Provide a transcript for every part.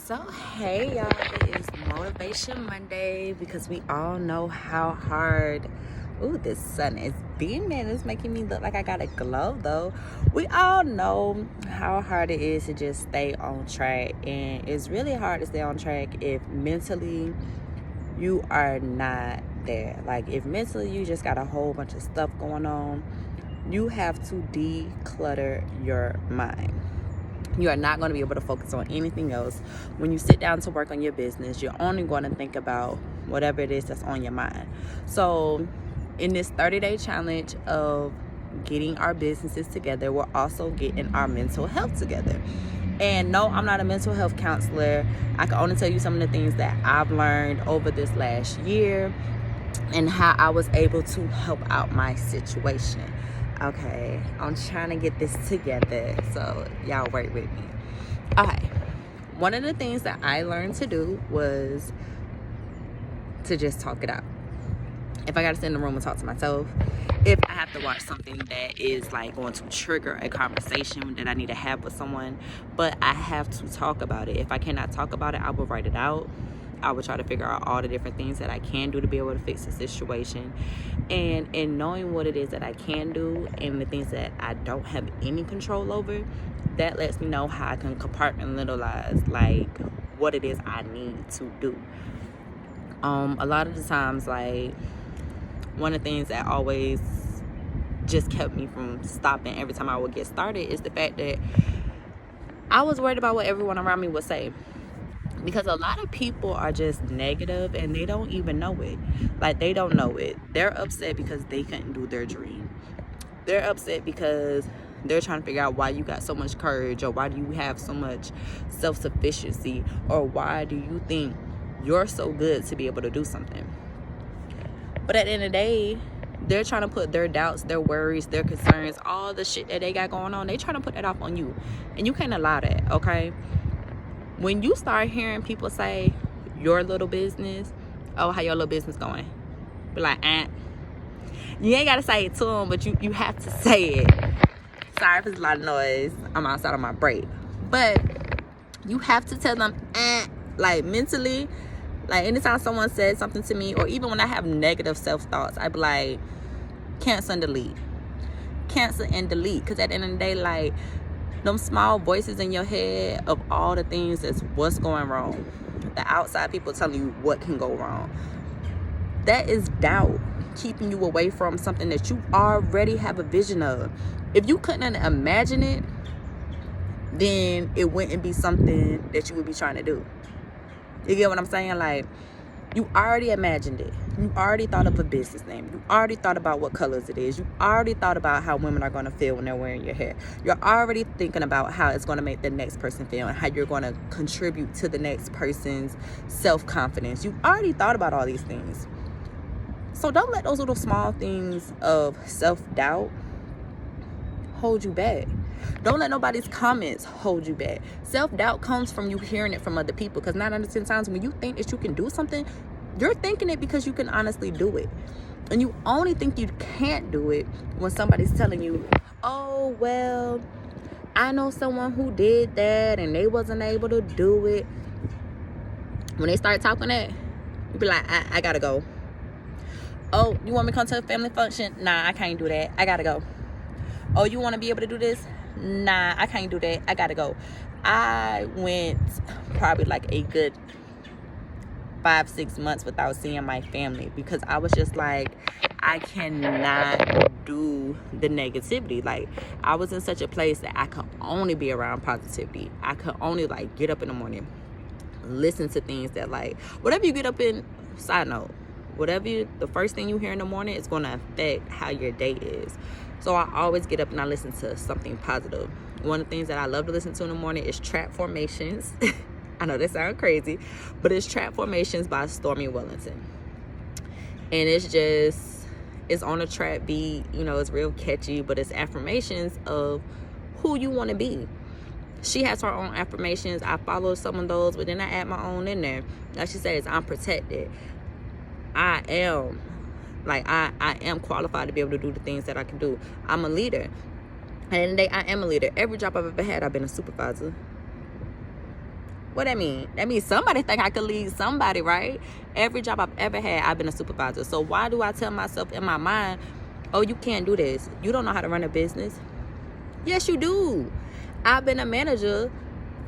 So, hey y'all, it is Motivation Monday because we all know how hard, this sun is beaming. It's making me look like I got a glow though. We all know how hard it is to just stay on track, and it's really hard to stay on track if mentally you are not there. Like, if mentally you just got a whole bunch of stuff going on, you have to declutter your mind. You are not going to be able to focus on anything else. When you sit down to work on your business, you're only going to think about whatever it is that's on your mind. So in this 30-day challenge of getting our businesses together, we're also getting our mental health together. And no, I'm not a mental health counselor. I can only tell you some of the things that I've learned over this last year and how I was able to help out my situation. Okay, I'm trying to get this together, so y'all work with me. Okay, one of the things that I learned to do was to just talk it out. If I gotta sit in the room and talk to myself, if I have to watch something that is like going to trigger a conversation that I need to have with someone, but I have to talk about it. If I cannot talk about it, I will write it out. I would try to figure out all the different things that I can do to be able to fix the situation. And in knowing what it is that I can do and the things that I don't have any control over, that lets me know how I can compartmentalize like what it is I need to do. A lot of the times, like, one of the things that always just kept me from stopping every time I would get started is the fact that I was worried about what everyone around me would say. Because a lot of people are just negative and they don't even know it. Like, they don't know it. They're upset because they couldn't do their dream. They're upset because they're trying to figure out why you got so much courage, or why do you have so much self-sufficiency, or why do you think you're so good to be able to do something. But at the end of the day, they're trying to put their doubts, their worries, their concerns, all the shit that they got going on, they trying to put that off on you. And you can't allow that, okay? When you start hearing people say your little business, oh, how your little business going? Be like, you ain't got to say it to them, but you have to say it. Sorry if it's a lot of noise. I'm outside on my break. But you have to tell them, like, mentally. Like, anytime someone says something to me, or even when I have negative self-thoughts, I be like, cancel and delete. Cancel and delete. Because at the end of the day, like, them small voices in your head of all the things that's what's going wrong, the outside people telling you what can go wrong, that is doubt keeping you away from something that you already have a vision of. If you couldn't imagine it, then it wouldn't be something that you would be trying to do. You get what I'm saying? Like, you already imagined it. You already thought of a business name. You already thought about what colors it is. You already thought about how women are going to feel when they're wearing your hair. You're already thinking about how it's going to make the next person feel and how you're going to contribute to the next person's self-confidence. You already thought about all these things. So don't let those little small things of self-doubt hold you back. Don't let nobody's comments hold you back. Self-doubt comes from you hearing it from other people, because 9 out of 10 times when you think that you can do something, you're thinking it because you can honestly do it. And you only think you can't do it when somebody's telling you, oh, well, I know someone who did that and they wasn't able to do it. When they start talking that, you be like, I gotta go. Oh, you want me to come to a family function? Nah, I can't do that. I gotta go. Oh, you want to be able to do this? Nah, I can't do that. I gotta go. I went probably like a good 5-6 months without seeing my family, because I was just like, I cannot do the negativity. Like, I was in such a place that I could only be around positivity. I could only, like, get up in the morning, listen to things that, like, whatever you get up in, side note, the first thing you hear in the morning is going to affect how your day is. So I always get up and I listen to something positive. One of the things that I love to listen to in the morning is Trap Formations. I know that sounds crazy, but it's Trap Formations by Stormy Wellington. And it's on a trap beat, it's real catchy, but it's affirmations of who you want to be. She has her own affirmations. I follow some of those, but then I add my own in there. Like she says, I'm protected. I am qualified to be able to do the things that I can do. I'm a leader. At the end of the day, I am a leader. Every job I've ever had, I've been a supervisor. What that mean? That means somebody think I could lead somebody, right? Every job I've ever had, I've been a supervisor. So why do I tell myself in my mind, oh, you can't do this? You don't know how to run a business. Yes, you do. I've been a manager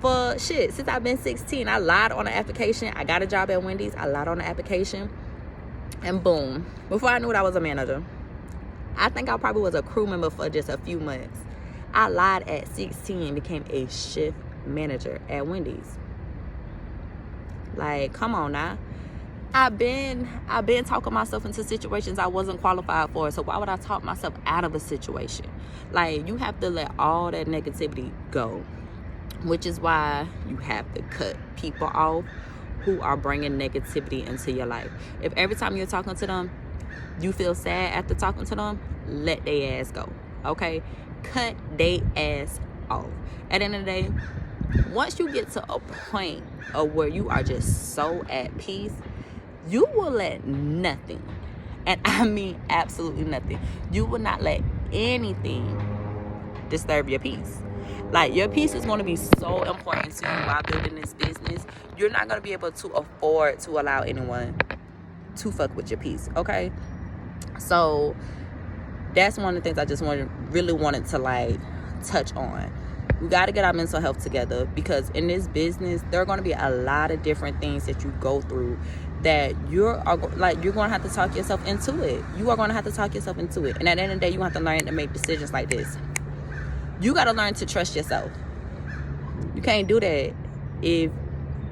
for shit since I've been 16. I lied on an application. I got a job at Wendy's. I lied on the application. And boom. Before I knew it, I was a manager. I think I probably was a crew member for just a few months. I lied at 16 and became a shift manager at Wendy's. Like, come on now. I've been talking myself into situations I wasn't qualified for. So why would I talk myself out of a situation? Like, you have to let all that negativity go, which is why you have to cut people off who are bringing negativity into your life. If every time you're talking to them, you feel sad after talking to them, let their ass go, okay? Cut their ass off. At the end of the day, once you get to a point of where you are just so at peace, you will let nothing, and I mean absolutely nothing, you will not let anything disturb your peace. Like, your peace is going to be so important to you while building this business. You're not going to be able to afford to allow anyone to fuck with your peace, okay? So that's one of the things I just really wanted to like touch on. We got to get our mental health together, because in this business there are going to be a lot of different things that you go through that you're going to have to talk yourself into it. You are going to have to talk yourself into it. And at the end of the day, you have to learn to make decisions like this. You got to learn to trust yourself. You can't do that if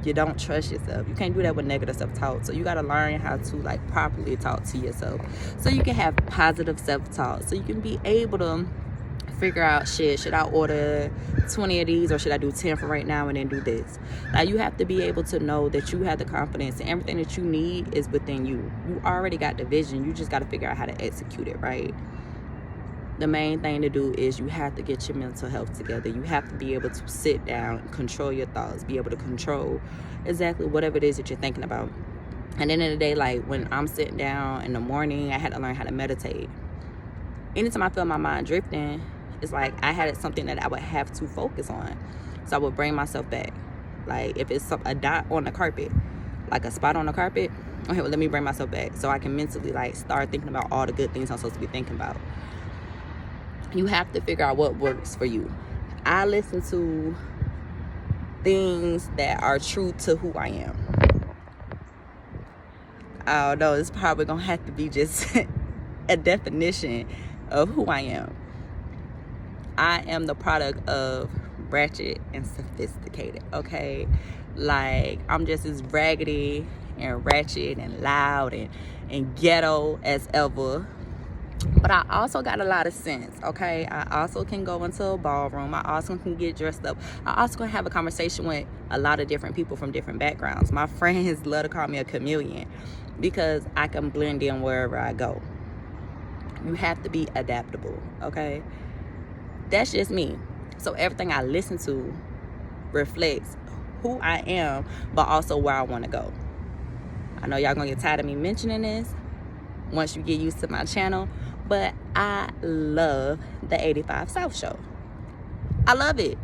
you don't trust yourself. You can't do that with negative self-talk. So you got to learn how to like properly talk to yourself, so you can have positive self-talk, so you can be able to figure out, shit, should I order 20 of these, or should I do 10 for right now and then do this? Like, you have to be able to know that you have the confidence and everything that you need is within you. You already got the vision. You just got to figure out how to execute it, right? The main thing to do is you have to get your mental health together. You have to be able to sit down, control your thoughts, be able to control exactly whatever it is that you're thinking about. And at the end of the day, like when I'm sitting down in the morning, I had to learn how to meditate. Anytime I feel my mind drifting, it's like I had something that I would have to focus on. So I would bring myself back. Like if it's a dot on the carpet, like a spot on the carpet, okay, well, let me bring myself back so I can mentally like start thinking about all the good things I'm supposed to be thinking about. You have to figure out what works for you. I listen to things that are true to who I am. I don't know, it's probably gonna have to be just a definition of who I am. I am the product of ratchet and sophisticated, okay? Like, I'm just as raggedy and ratchet and loud and ghetto as ever. But I also got a lot of sense, okay? I also can go into a ballroom. I also can get dressed up. I also can have a conversation with a lot of different people from different backgrounds. My friends love to call me a chameleon because I can blend in wherever I go. You have to be adaptable, okay? That's just me. So everything I listen to reflects who I am, but also where I want to go. I know y'all gonna get tired of me mentioning this once you get used to my channel, but I love the 85 South show. I love it.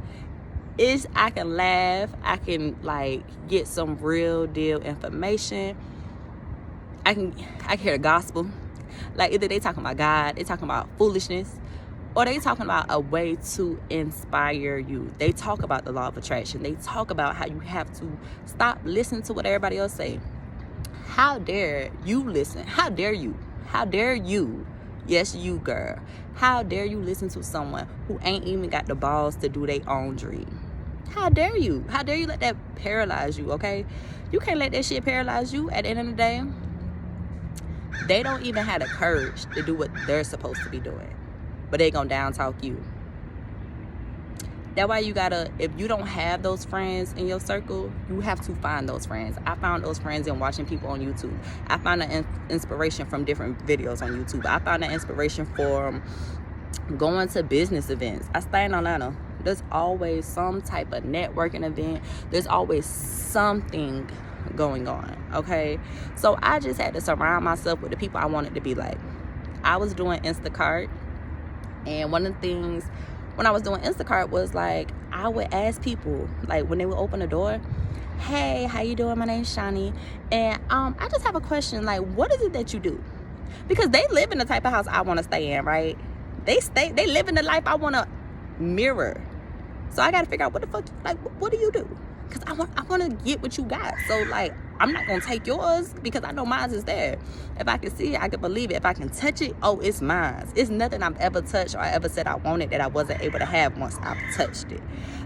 I can laugh. I can like get some real deal information. I can hear the gospel. Like either they talking about God, they talking about foolishness, or they talking about a way to inspire you. They talk about the law of attraction. They talk about how you have to stop listening to what everybody else say. How dare you listen? How dare you? How dare you? Yes, you, girl. How dare you listen to someone who ain't even got the balls to do their own dream? How dare you? How dare you let that paralyze you, okay? You can't let that shit paralyze you. At the end of the day, they don't even have the courage to do what they're supposed to be doing, but they gonna down talk you. That's why you gotta, if you don't have those friends in your circle, you have to find those friends. I found those friends in watching people on YouTube. I found the inspiration from different videos on YouTube. I found the inspiration from going to business events. I stay in Atlanta. There's always some type of networking event. There's always something going on, okay? So I just had to surround myself with the people I wanted to be like. I was doing Instacart, and one of the things when I was doing Instacart was like, I would ask people, like when they would open the door, hey, how you doing? My name's Shani, and I just have a question. Like, what is it that you do? Because they live in the type of house I want to stay in, right? They live in the life I want to mirror. So I got to figure out what the fuck, like, what do you do? Because I want to get what you got. So, like, I'm not going to take yours because I know mine is there. If I can see it, I can believe it. If I can touch it, oh, it's mine. It's nothing I've ever touched or I ever said I wanted that I wasn't able to have once I've touched it.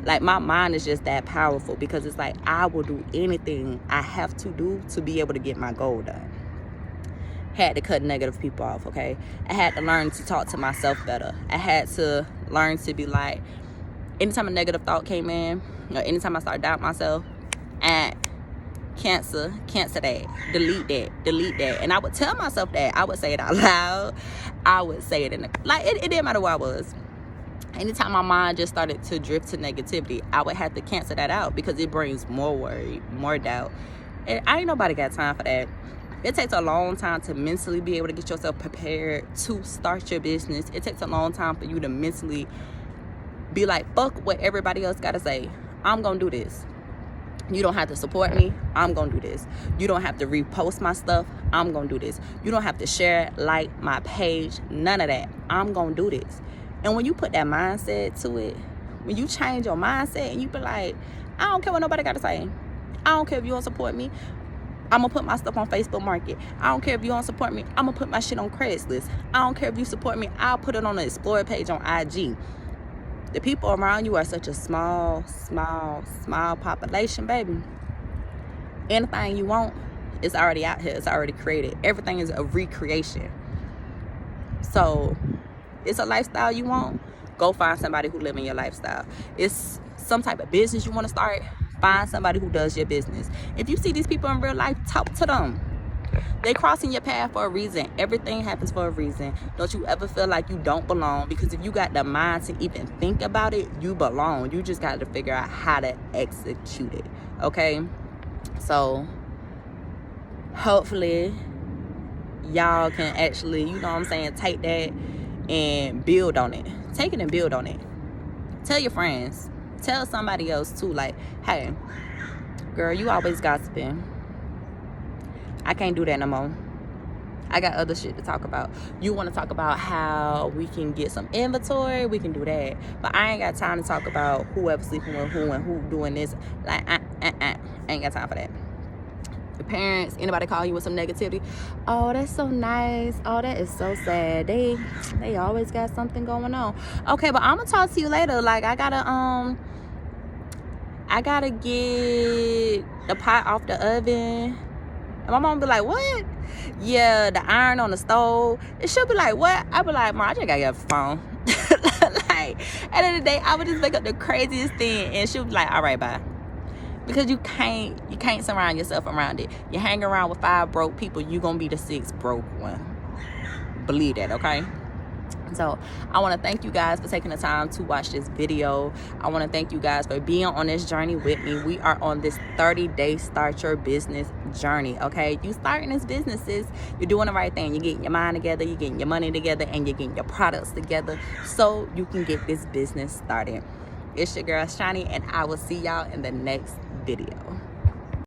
Like, my mind is just that powerful because it's like I will do anything I have to do to be able to get my goal done. Had to cut negative people off, okay? I had to learn to talk to myself better. I had to learn to be like, anytime a negative thought came in, or anytime I started doubting myself, and cancel that, delete that. And I would tell myself that. I would say it out loud. I would say it it didn't matter where I was. Anytime my mind just started to drift to negativity, I would have to cancel that out because it brings more worry, more doubt. And I ain't nobody got time for that. It takes a long time to mentally be able to get yourself prepared to start your business. It takes a long time for you to mentally be like, fuck what everybody else gotta say. I'm gonna do this. You don't have to support me. I'm gonna do this. You don't have to repost my stuff. I'm gonna do this. You don't have to share, like my page. None of that. I'm gonna do this. And when you put that mindset to it, when you change your mindset and you be like, I don't care what nobody gotta say. I don't care if you don't support me. I'm gonna put my stuff on Facebook Market. I don't care if you don't support me. I'm gonna put my shit on Craigslist. I don't care if you support me. I'll put it on the Explore page on IG. The people around you are such a small population, baby. Anything you want is already out here. It's already created. Everything is a recreation. So it's a lifestyle you want, go find somebody who live in your lifestyle. It's some type of business you want to start, find somebody who does your business. If you see these people in real life, talk to them. They crossing your path for a reason. Everything happens for a reason. Don't you ever feel like you don't belong, because if you got the mind to even think about it, you belong. You just got to figure out how to execute it, okay? So hopefully y'all can actually, you know what I'm saying, take that and build on it. Take it and build on it. Tell your friends. Tell somebody else too, like, hey, girl, you always gossiping. I can't do that no more. I got other shit to talk about. You want to talk about how we can get some inventory, we can do that. But I ain't got time to talk about whoever sleeping with who and who doing this. Like, I ain't got time for that. Your parents, anybody call you with some negativity, oh, that's so nice, oh, that is so sad, they always got something going on. Okay, but I'm gonna talk to you later. Like, I gotta get the pot off the oven. And my mom be like, what? Yeah, the iron on the stove. And she'll be like, what? I be like, Mom, I just gotta get a phone. Like, at the end of the day, I would just make up the craziest thing, and she'll be like, all right, bye. Because you can't surround yourself around it. You hang around with 5 broke people, you gonna be the 6th broke one. Believe that, okay? So I want to thank you guys for taking the time to watch this video. I want to thank you guys for being on this journey with me. We are on this 30-day start your business journey, okay? You starting this businesses, you're doing the right thing. You're getting your mind together, you're getting your money together, and you're getting your products together so you can get this business started. It's your girl Shani, and I will see y'all in the next video.